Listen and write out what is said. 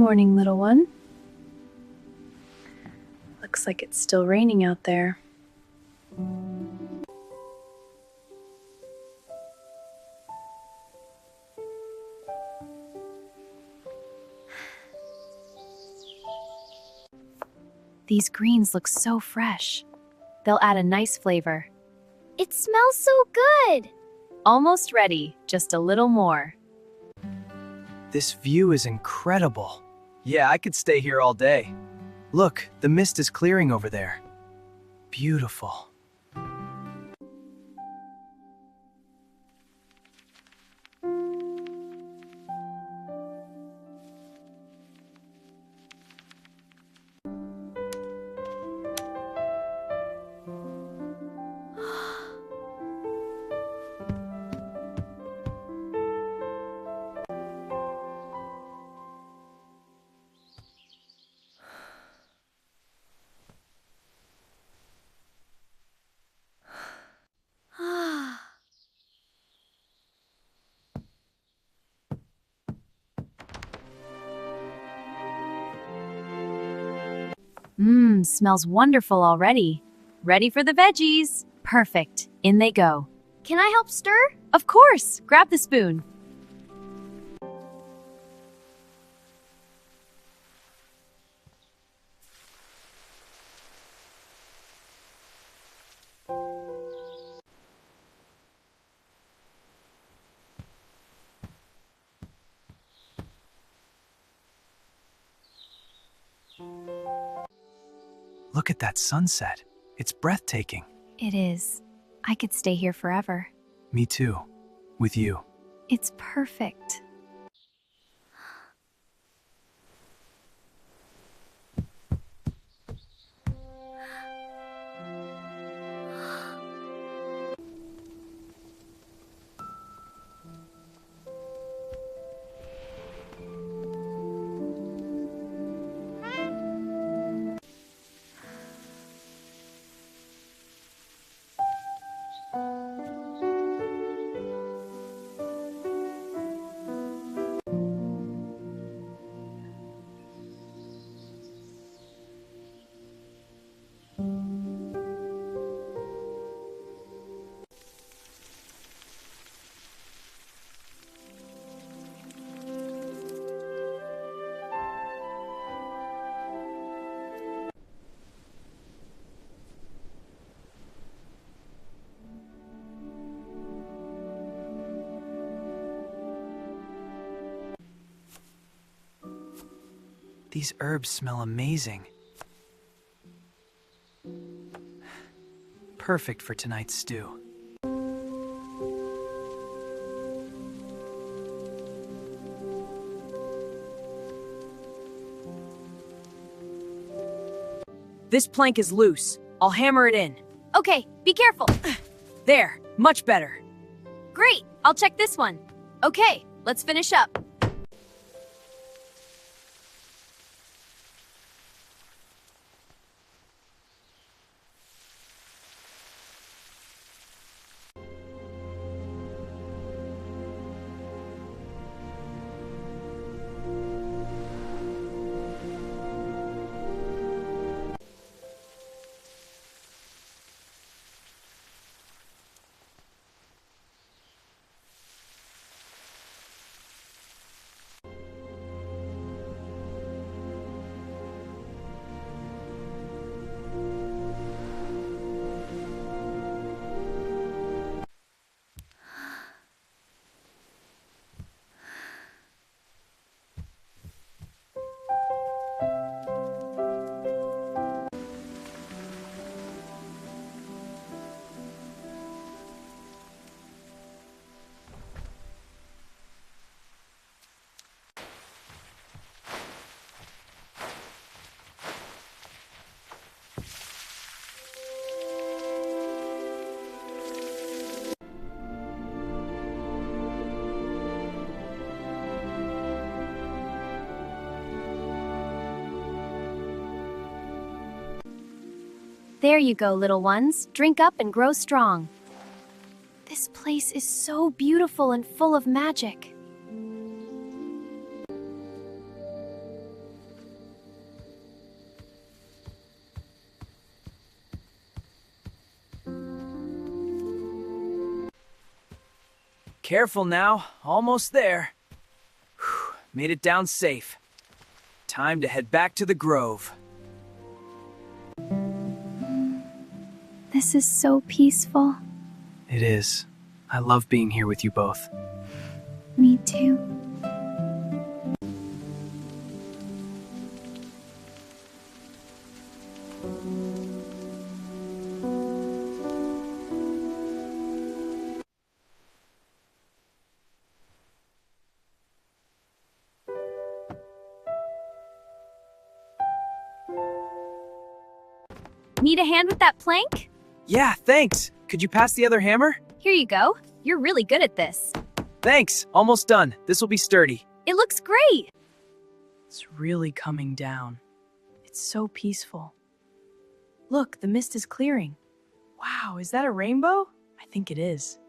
morning, little one. Looks like it's still raining out there. These greens look so fresh. They'll add a nice flavor. It smells so good! Almost ready, just a little more. This view is incredible. Yeah, I could stay here all day. Look, the mist is clearing over there. Beautiful. Smells wonderful already. Ready for the veggies. Perfect. In they go. Can I help stir? Of course. Grab the spoon. Look at that sunset. It's breathtaking. It is. I could stay here forever. Me too. With you. It's perfect. These herbs smell amazing. Perfect for tonight's stew. This plank is loose. I'll hammer it in. Okay, be careful. There, much better. Great, I'll check this one. Okay, let's finish up. There you go, little ones. Drink up and grow strong. This place is so beautiful and full of magic. Careful now, almost there. Whew, made it down safe. Time to head back to the grove. This is so peaceful. It is. I love being here with you both. Me too. Need a hand with that plank? Yeah, thanks. Could you pass the other hammer? Here you go. You're really good at this. Thanks. Almost done. This will be sturdy. It looks great. It's really coming down. It's so peaceful. Look, the mist is clearing. Wow, is that a rainbow? I think it is.